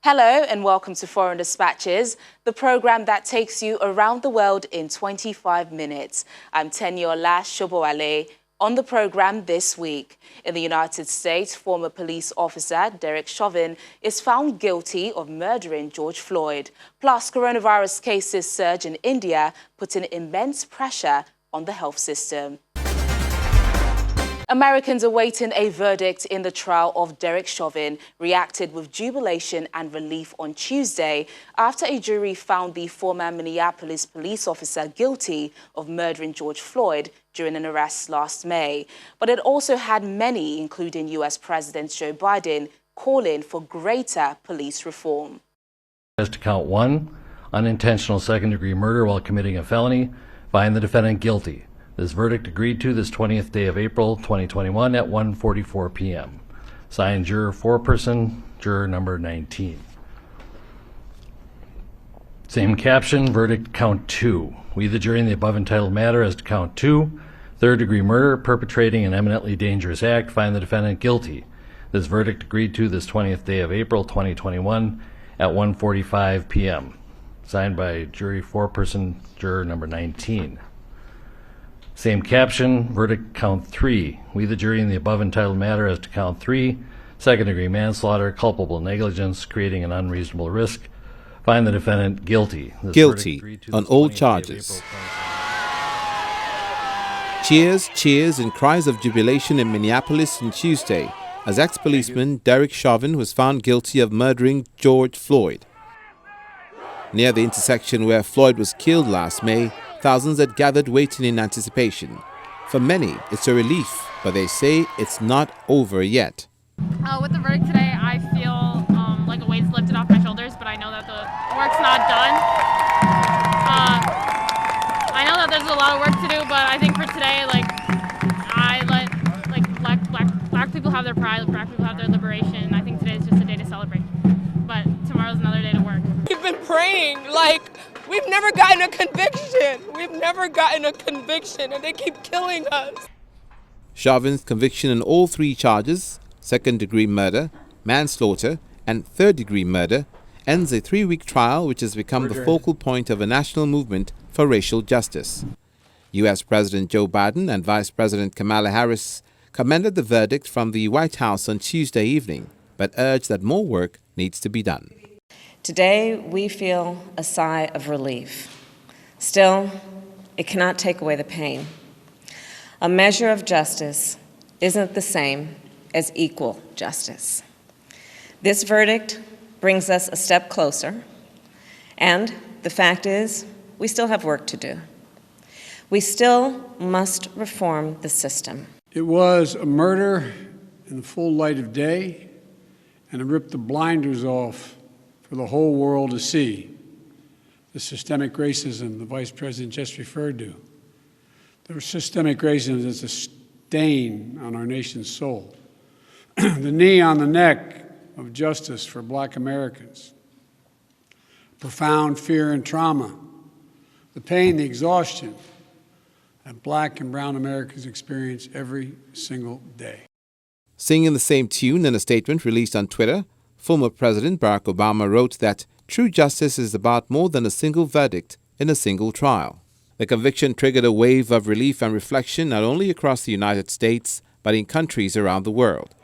Hello and welcome to Foreign Dispatches, the program that takes you around the world in 25 minutes. I'm Teniola Shobowale. On the program this week, in the United States, former police officer Derek Chauvin is found guilty of murdering George Floyd. Plus, coronavirus cases surge in India, putting immense pressure on the health system. Americans awaiting a verdict in the trial of Derek Chauvin reacted with jubilation and relief on Tuesday after a jury found the former Minneapolis police officer guilty of murdering George Floyd during an arrest last May. But it also had many, including U.S. President Joe Biden, calling for greater police reform. As to count one, unintentional second-degree murder while committing a felony, find the defendant guilty. This verdict agreed to this 20th day of April 2021 at 1:44 p.m. Signed, juror foreperson, juror number 19. Same caption, verdict count two. We, the jury, in the above entitled matter as to count two, third-degree murder, perpetrating an eminently dangerous act, find the defendant guilty. This verdict agreed to this 20th day of April 2021 at 1:45 p.m. Signed by jury foreperson, juror number 19. Same caption, verdict count three. We, the jury, in the above entitled matter as to count three, second-degree manslaughter, culpable negligence, creating an unreasonable risk, find the defendant guilty. Guilty on all charges. Cheers, cheers, and cries of jubilation in Minneapolis on Tuesday as ex-policeman Derek Chauvin was found guilty of murdering George Floyd. Near the intersection where Floyd was killed last May, thousands had gathered waiting in anticipation. For many, it's a relief, but they say it's not over yet. With the verdict today, I feel like a weight's lifted off my shoulders, but I know that the work's not done. I know that there's a lot of work to do, but I think for today, black people have their pride, black people have their liberation. I think today is just a day to celebrate, but tomorrow's another day to work. We've been praying, we've never gotten a conviction. We've never gotten a conviction, and they keep killing us. Chauvin's conviction on all three charges, second-degree murder, manslaughter, and third-degree murder, ends a 3-week trial which has become the focal point of a national movement for racial justice. U.S. President Joe Biden and Vice President Kamala Harris commended the verdict from the White House on Tuesday evening, but urged that more work needs to be done. Today, we feel a sigh of relief. Still, it cannot take away the pain. A measure of justice isn't the same as equal justice. This verdict brings us a step closer, and the fact is, we still have work to do. We still must reform the system. It was a murder in the full light of day, and it ripped the blinders off for the whole world to see. The systemic racism the Vice President just referred to. The systemic racism is a stain on our nation's soul. The knee on the neck of justice for Black Americans. Profound fear and trauma. The pain, the exhaustion that Black and brown Americans experience every single day. Singing the same tune in a statement released on Twitter, former President Barack Obama wrote that true justice is about more than a single verdict in a single trial. The conviction triggered a wave of relief and reflection not only across the United States, but in countries around the world.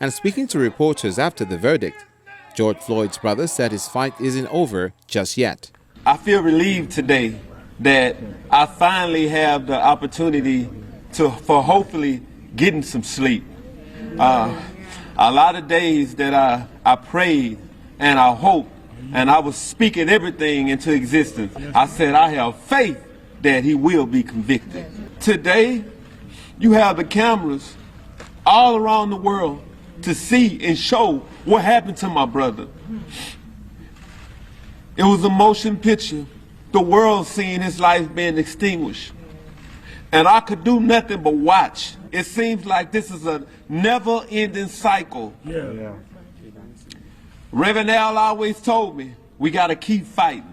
And speaking to reporters after the verdict, George Floyd's brother said his fight isn't over just yet. I feel relieved today that I finally have the opportunity for hopefully getting some sleep. A lot of days that I prayed and I hoped and I was speaking everything into existence. I said I have faith that he will be convicted. Today, you have the cameras all around the world to see and show what happened to my brother. It was a motion picture, the world seeing his life being extinguished. And I could do nothing but watch. It seems like this is a never-ending cycle. Yeah. Reverend Al always told me, we got to keep fighting.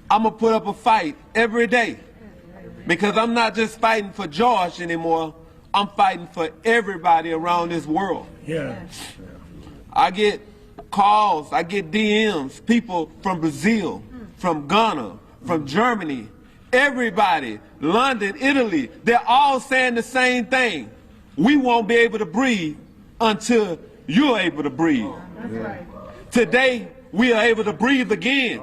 I'm going to put up a fight every day because I'm not just fighting for George anymore. I'm fighting for everybody around this world. I get calls, I get DMs, people from Brazil, from Ghana, from Germany, everybody, London, Italy, they're all saying the same thing. We won't be able to breathe until you're able to breathe. That's right. Today, we are able to breathe again.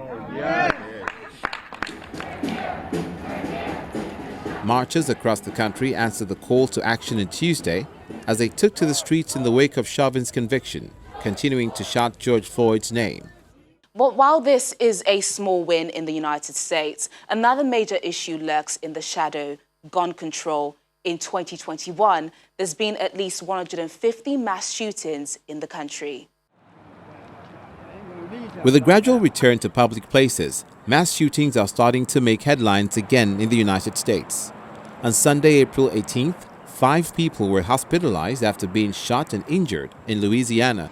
Marchers across the country answered the call to action on Tuesday as they took to the streets in the wake of Chauvin's conviction, continuing to shout George Floyd's name. But while this is a small win in the United States, another major issue lurks in the shadow: gun control. In 2021, there's been at least 150 mass shootings in the country. With a gradual return to public places, mass shootings are starting to make headlines again in the United States. On Sunday, April 18th, 5 people were hospitalized after being shot and injured in Louisiana.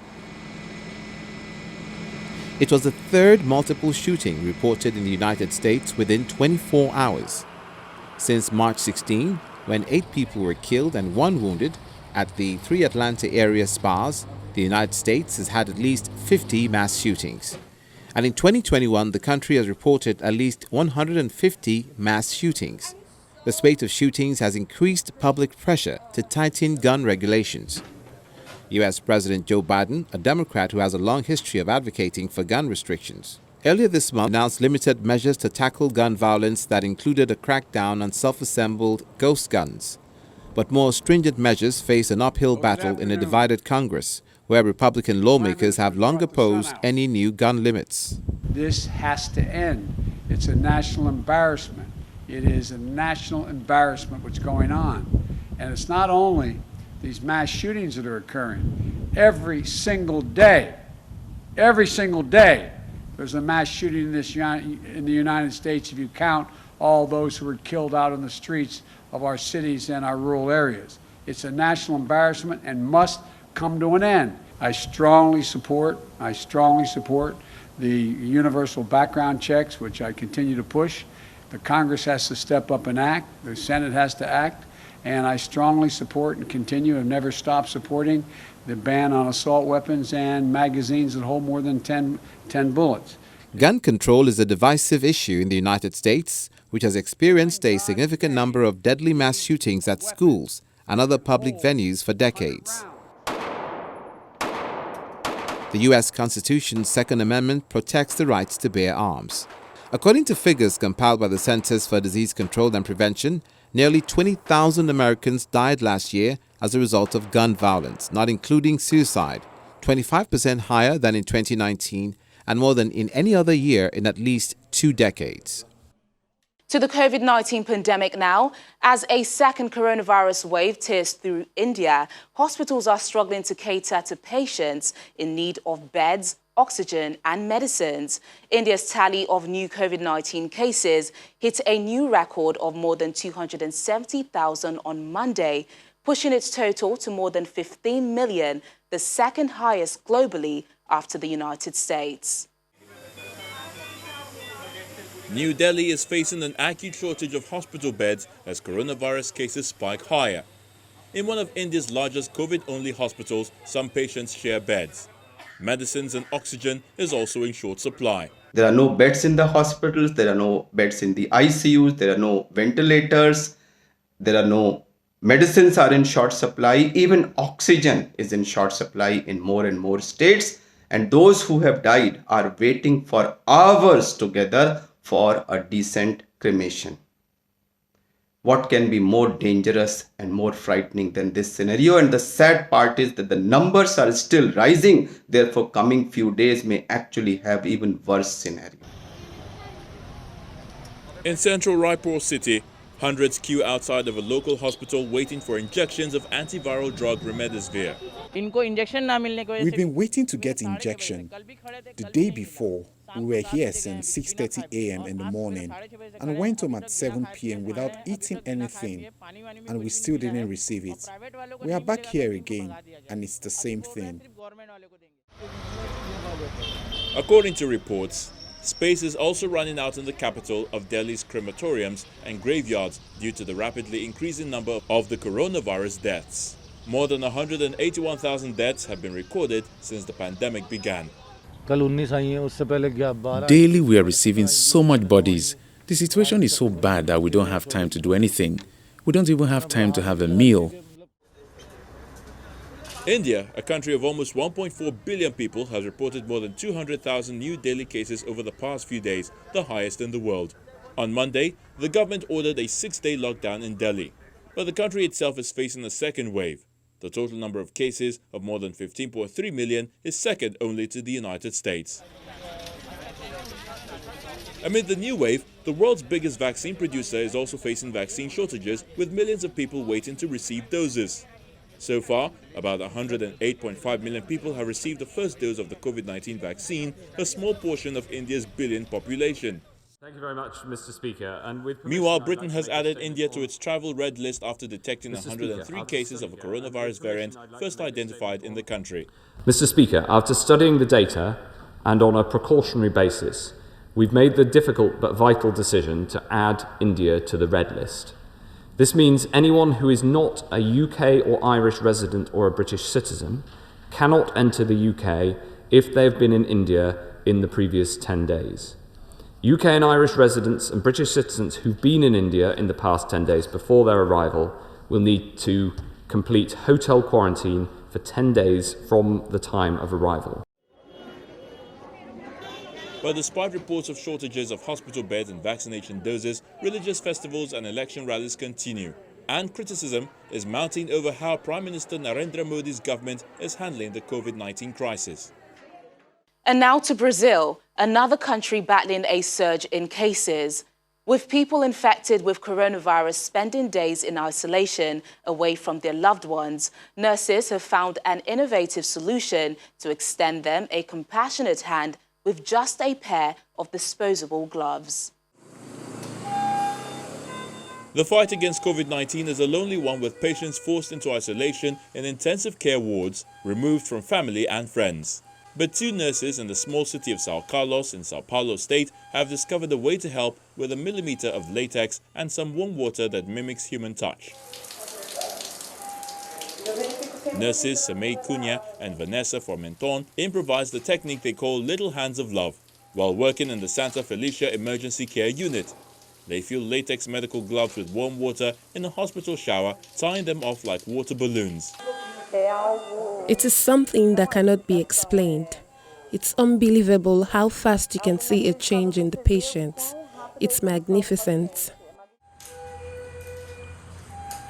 It was the third multiple shooting reported in the United States within 24 hours. Since March 16, when 8 people were killed and 1 wounded at the 3 Atlanta area spas, the United States has had at least 50 mass shootings. And in 2021, the country has reported at least 150 mass shootings. The spate of shootings has increased public pressure to tighten gun regulations. U.S. President Joe Biden, a Democrat who has a long history of advocating for gun restrictions, earlier this month announced limited measures to tackle gun violence that included a crackdown on self-assembled ghost guns. But more stringent measures face an uphill battle in a divided Congress, where Republican lawmakers have long opposed any new gun limits. This has to end. It's a national embarrassment. It is a national embarrassment what's going on. And it's not only these mass shootings that are occurring. Every single day, there's a mass shooting in the United States if you count all those who were killed out in the streets of our cities and our rural areas. It's a national embarrassment and must come to an end. I strongly support the universal background checks, which I continue to push. The Congress has to step up and act. The Senate has to act. And I strongly support and continue and never stop supporting the ban on assault weapons and magazines that hold more than 10 bullets. Gun control is a divisive issue in the United States, which has experienced a significant number of deadly mass shootings at schools and other public venues for decades. The U.S. Constitution's Second Amendment protects the rights to bear arms. According to figures compiled by the Centers for Disease Control and Prevention, nearly 20,000 Americans died last year as a result of gun violence, not including suicide, 25% higher than in 2019 and more than in any other year in at least 2 decades. To the COVID-19 pandemic now, as a second coronavirus wave tears through India, hospitals are struggling to cater to patients in need of beds, oxygen and medicines. India's tally of new COVID-19 cases hit a new record of more than 270,000 on Monday, pushing its total to more than 15 million, the second highest globally after the United States. New Delhi is facing an acute shortage of hospital beds as coronavirus cases spike higher. In one of India's largest COVID-only hospitals, some patients share beds. Medicines and oxygen is also in short supply. There are no beds in the hospitals, there are no beds in the ICUs, there are no ventilators, there are no medicines are in short supply, even oxygen is in short supply in more and more states, and those who have died are waiting for hours together for a decent cremation. What can be more dangerous and more frightening than this scenario? And the sad part is that the numbers are still rising. Therefore, coming few days may actually have even worse scenario. In central Raipur city, hundreds queue outside of a local hospital waiting for injections of antiviral drug remdesivir. We've been waiting to get injection. The day before, we were here since 6:30 a.m. in the morning and went home at 7 p.m. without eating anything, and we still didn't receive it. We are back here again, and it's the same thing. According to reports, space is also running out in the capital of Delhi's crematoriums and graveyards due to the rapidly increasing number of the coronavirus deaths. More than 181,000 deaths have been recorded since the pandemic began. Daily we are receiving so much bodies. The situation is so bad that we don't have time to do anything. We don't even have time to have a meal. India, a country of almost 1.4 billion people, has reported more than 200,000 new daily cases over the past few days, the highest in the world. On Monday, the government ordered a 6-day lockdown in Delhi, but the country itself is facing a second wave. The total number of cases of more than 15.3 million is second only to the United States. Amid the new wave, the world's biggest vaccine producer is also facing vaccine shortages, with millions of people waiting to receive doses. So far, about 108.5 million people have received the first dose of the COVID-19 vaccine, a small portion of India's billion population. Thank you very much, Mr. Speaker. Meanwhile, Britain has added India to its travel red list after detecting 103 cases of a coronavirus variant first identified in the country. Mr. Speaker, after studying the data and on a precautionary basis, we've made the difficult but vital decision to add India to the red list. This means anyone who is not a UK or Irish resident or a British citizen cannot enter the UK if they have been in India in the previous 10 days. UK and Irish residents and British citizens who've been in India in the past 10 days before their arrival will need to complete hotel quarantine for 10 days from the time of arrival. But despite reports of shortages of hospital beds and vaccination doses, religious festivals and election rallies continue. And criticism is mounting over how Prime Minister Narendra Modi's government is handling the COVID-19 crisis. And now to Brazil, another country battling a surge in cases. With people infected with coronavirus spending days in isolation away from their loved ones, nurses have found an innovative solution to extend them a compassionate hand with just a pair of disposable gloves. The fight against COVID-19 is a lonely one, with patients forced into isolation in intensive care wards, removed from family and friends. But two nurses in the small city of São Carlos in São Paulo state have discovered a way to help with 1 millimeter of latex and some warm water that mimics human touch. Nurses Samei Cunha and Vanessa Formenton improvised the technique they call Little Hands of Love while working in the Santa Felicia Emergency Care Unit. They fill latex medical gloves with warm water in a hospital shower, tying them off like water balloons. It is something that cannot be explained. It's unbelievable how fast you can see a change in the patients. It's magnificent.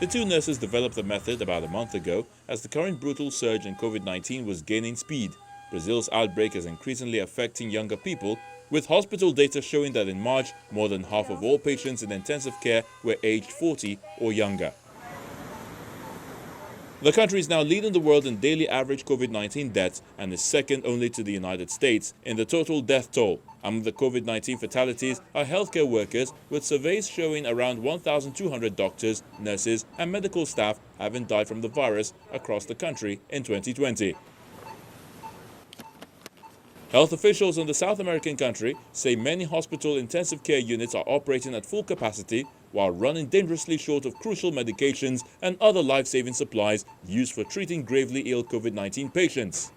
The two nurses developed the method about a month ago as the current brutal surge in COVID-19 was gaining speed. Brazil's outbreak is increasingly affecting younger people, with hospital data showing that in March, more than half of all patients in intensive care were aged 40 or younger. The country is now leading the world in daily average COVID-19 deaths and is second only to the United States in the total death toll. Among the COVID-19 fatalities are healthcare workers, with surveys showing around 1,200 doctors, nurses and medical staff having died from the virus across the country in 2020. Health officials in the South American country say many hospital intensive care units are operating at full capacity while running dangerously short of crucial medications and other life-saving supplies used for treating gravely ill COVID-19 patients.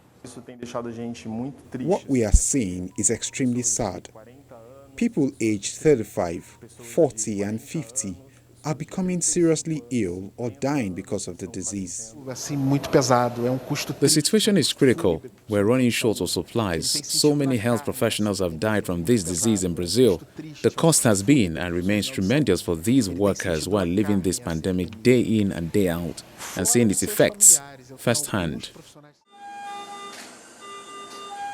What we are seeing is extremely sad. People aged 35, 40 and 50 are becoming seriously ill or dying because of the disease. The situation is critical. We're running short of supplies. So many health professionals have died from this disease in Brazil. The cost has been and remains tremendous for these workers who are living this pandemic day in and day out and seeing its effects firsthand.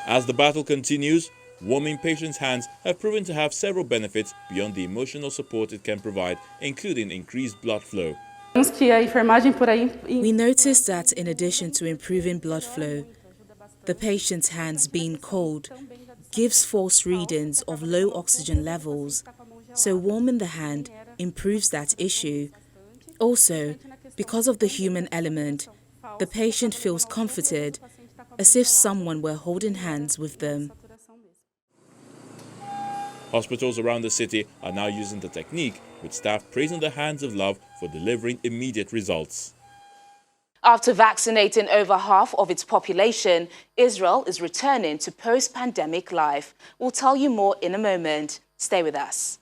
As the battle continues, warming patients' hands have proven to have several benefits beyond the emotional support it can provide, including increased blood flow. We noticed that in addition to improving blood flow, the patient's hands being cold gives false readings of low oxygen levels, so warming the hand improves that issue. Also, because of the human element, the patient feels comforted, as if someone were holding hands with them. Hospitals around the city are now using the technique, with staff praising the hands of love for delivering immediate results. After vaccinating over half of its population, Israel is returning to post-pandemic life. We'll tell you more in a moment. Stay with us.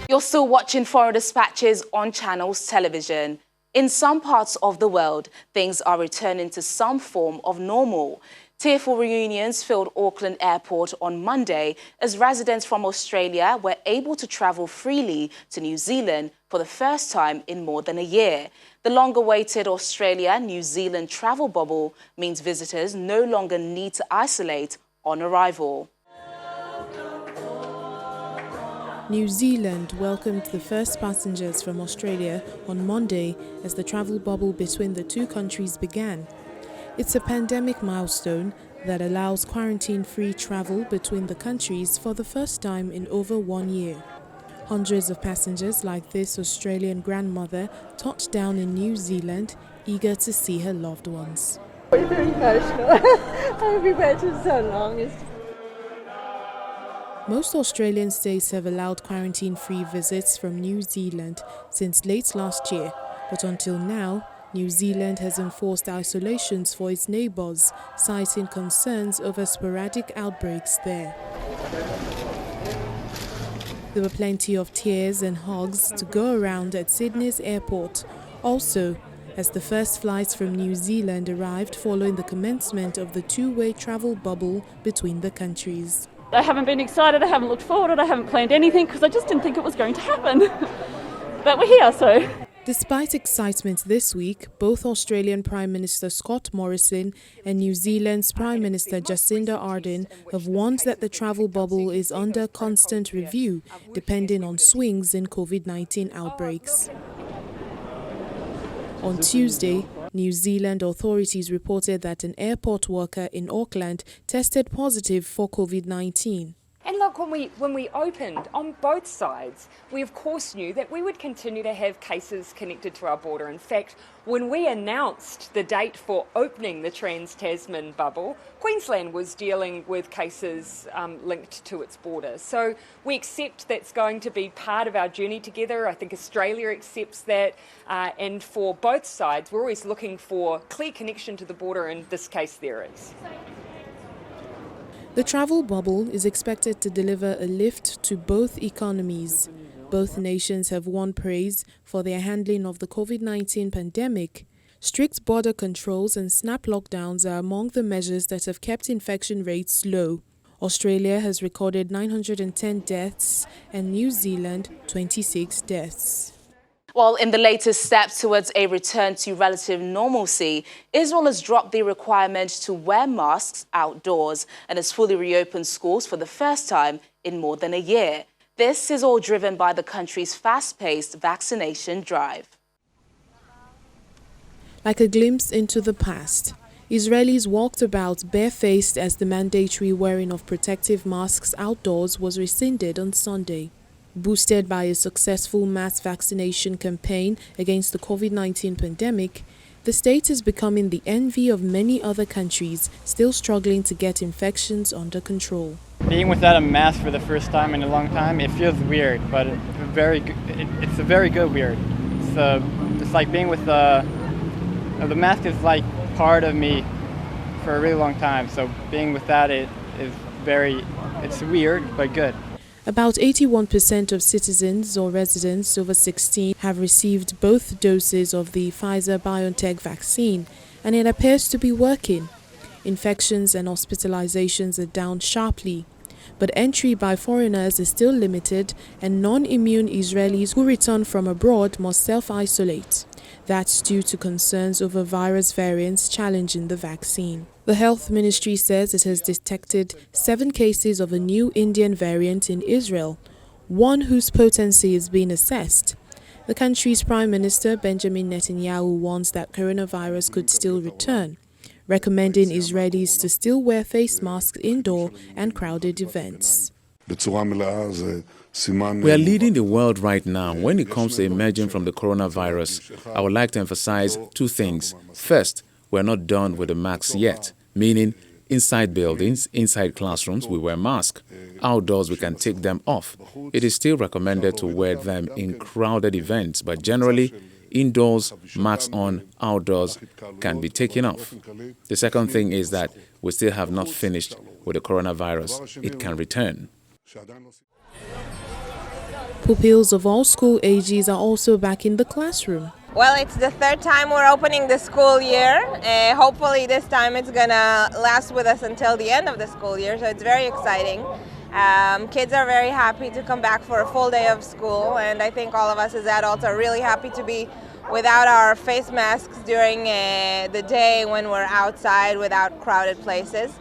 You're still watching Foreign Dispatches on Channels Television. In some parts of the world, things are returning to some form of normal. Tearful reunions filled Auckland Airport on Monday as residents from Australia were able to travel freely to New Zealand for the first time in more than a year. The long-awaited Australia-New Zealand travel bubble means visitors no longer need to isolate on arrival. New Zealand welcomed the first passengers from Australia on Monday as the travel bubble between the two countries began. It's a pandemic milestone that allows quarantine-free travel between the countries for the first time in over 1 year. Hundreds of passengers like this Australian grandmother touched down in New Zealand, eager to see her loved ones. It's very emotional. I've been waiting so long. Most Australian states have allowed quarantine-free visits from New Zealand since late last year, but until now, New Zealand has enforced isolations for its neighbours, citing concerns over sporadic outbreaks there. There were plenty of tears and hugs to go around at Sydney's airport. Also, as the first flights from New Zealand arrived following the commencement of the two-way travel bubble between the countries. I haven't been excited, I haven't looked forward, I haven't planned anything because I just didn't think it was going to happen. But we're here, so. Despite excitement this week, both Australian Prime Minister Scott Morrison and New Zealand's Prime Minister Jacinda Ardern have warned that the travel bubble is under constant review, depending on swings in COVID-19 outbreaks. On Tuesday, New Zealand authorities reported that an airport worker in Auckland tested positive for COVID-19. And look, when we opened on both sides, we of course knew that we would continue to have cases connected to our border. In fact, when we announced the date for opening the Trans-Tasman bubble, Queensland was dealing with cases linked to its border. So we accept that's going to be part of our journey together. I think Australia accepts that. And for both sides, we're always looking for clear connection to the border. In this case, there is. The travel bubble is expected to deliver a lift to both economies. Both nations have won praise for their handling of the COVID-19 pandemic. Strict border controls and snap lockdowns are among the measures that have kept infection rates low. Australia has recorded 910 deaths and New Zealand 26 deaths. Well, in the latest step towards a return to relative normalcy, Israel has dropped the requirement to wear masks outdoors and has fully reopened schools for the first time in more than a year. This is all driven by the country's fast-paced vaccination drive. Like a glimpse into the past, Israelis walked about barefaced as the mandatory wearing of protective masks outdoors was rescinded on Sunday. Boosted by a successful mass vaccination campaign against the COVID-19 pandemic, the state is becoming the envy of many other countries still struggling to get infections under control. Being without a mask for the first time in a long time, it feels weird, but it's a very good weird. It's like being with the mask is like part of me for a really long time, so being without it is it's weird, but good. About 81% of citizens or residents over 16 have received both doses of the Pfizer-BioNTech vaccine, and it appears to be working. Infections and hospitalizations are down sharply, but entry by foreigners is still limited, and non-immune Israelis who return from abroad must self-isolate. That's due to concerns over virus variants challenging the vaccine. The health ministry says it has detected 7 cases of a new Indian variant in Israel, one whose potency is being assessed. The country's Prime Minister Benjamin Netanyahu warns that coronavirus could still return, recommending Israelis to still wear face masks indoor and crowded events. We are leading the world right now when it comes to emerging from the coronavirus. I would like to emphasize 2 things. First, we're not done with the masks yet, meaning inside buildings, inside classrooms, we wear masks. Outdoors, we can take them off. It is still recommended to wear them in crowded events, but generally, indoors, masks on, outdoors can be taken off. The second thing is that we still have not finished with the coronavirus. It can return. Pupils of all school ages are also back in the classroom. Well, it's the third time we're opening the school year. Hopefully this time it's gonna last with us until the end of the school year, so it's very exciting. Kids are very happy to come back for a full day of school, and I think all of us as adults are really happy to be without our face masks during the day when we're outside without crowded places.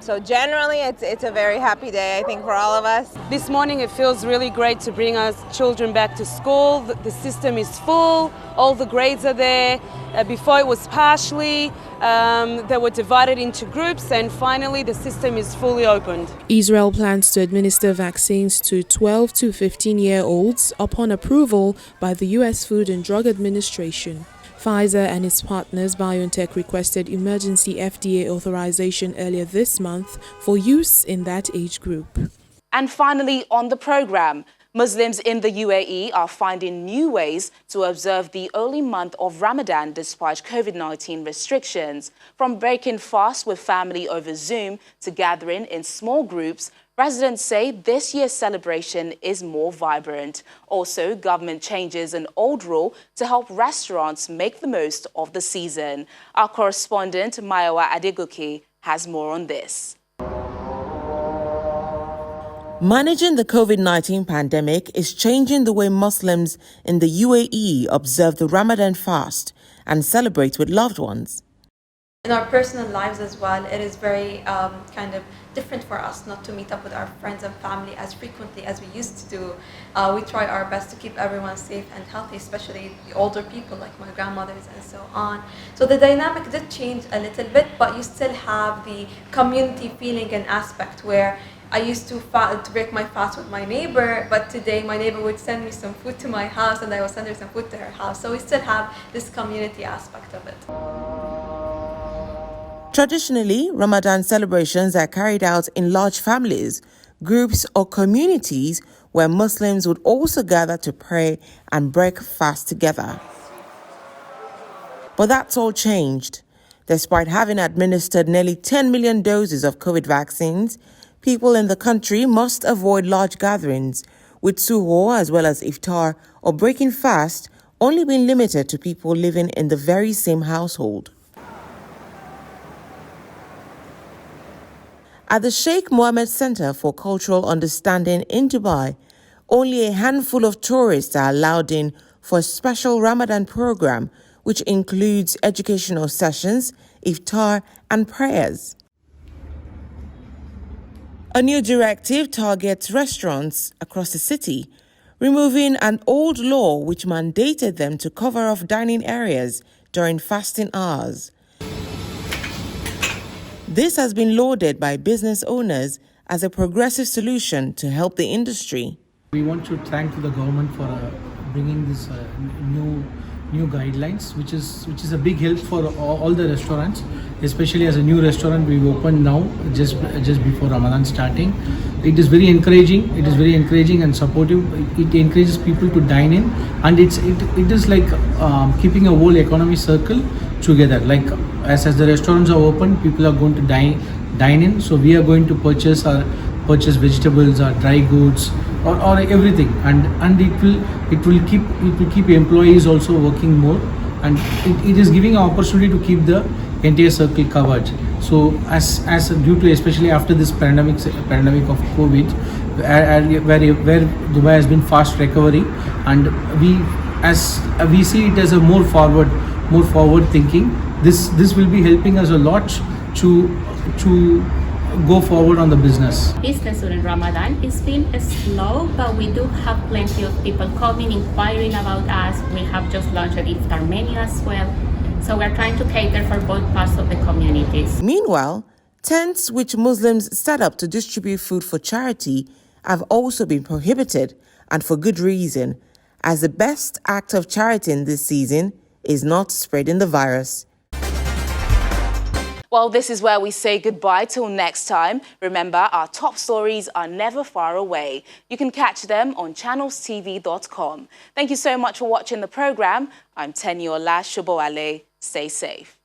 So generally it's a very happy day, I think, for all of us. This morning it feels really great to bring our children back to school. The system is full, all the grades are there. Before it was partially, they were divided into groups, and finally the system is fully opened. Israel plans to administer vaccines to 12 to 15-year-olds upon approval by the U.S. Food and Drug Administration. Pfizer and its partners BioNTech requested emergency FDA authorization earlier this month for use in that age group. And finally on the program, Muslims in the UAE are finding new ways to observe the holy month of Ramadan despite COVID-19 restrictions. From breaking fast with family over Zoom to gathering in small groups, residents say this year's celebration is more vibrant. Also, government changes an old rule to help restaurants make the most of the season. Our correspondent, Mayowa Adegoke, has more on this. Managing the COVID-19 pandemic is changing the way Muslims in the UAE observe the Ramadan fast and celebrate with loved ones. In our personal lives as well, it is very kind of different for us not to meet up with our friends and family as frequently as we used to do. We try our best to keep everyone safe and healthy, especially the older people like my grandmothers and so on. So the dynamic did change a little bit, but you still have the community feeling and aspect where I used to break my fast with my neighbor, but today my neighbor would send me some food to my house and I would send her some food to her house. So we still have this community aspect of it. Traditionally, Ramadan celebrations are carried out in large families, groups or communities where Muslims would also gather to pray and break fast together. But that's all changed. Despite having administered nearly 10 million doses of COVID vaccines, people in the country must avoid large gatherings, with suhoor as well as iftar or breaking fast only being limited to people living in the very same household. At the Sheikh Mohammed Center for Cultural Understanding in Dubai, only a handful of tourists are allowed in for a special Ramadan program, which includes educational sessions, iftar, and prayers. A new directive targets restaurants across the city, removing an old law which mandated them to cover off dining areas during fasting hours. This has been lauded by business owners as a progressive solution to help the industry. We want to thank the government for bringing this new guidelines, which is a big help for all the restaurants, especially as a new restaurant we've opened now just before Ramadan starting. It is very encouraging. It is very encouraging and supportive. It encourages people to dine in, and it is like keeping a whole economy circle together. Like as the restaurants are open, people are going to dine in. So we are going to purchase vegetables or dry goods or everything, and it will keep employees also working more, and it is giving an opportunity to keep the entire circle covered. So as due to, especially after this pandemic of COVID, where Dubai has been fast recovery, and we see it as a more forward thinking. This will be helping us a lot to go forward on the business. Business during Ramadan is been slow, but we do have plenty of people coming, inquiring about us. We have just launched an iftar menu as well. So we're trying to cater for both parts of the communities. Meanwhile, tents which Muslims set up to distribute food for charity have also been prohibited, and for good reason, as the best act of charity in this season is not spreading the virus. Well, this is where we say goodbye till next time. Remember, our top stories are never far away. You can catch them on channelstv.com. Thank you so much for watching the program. I'm Teniola Shobowale. Stay safe.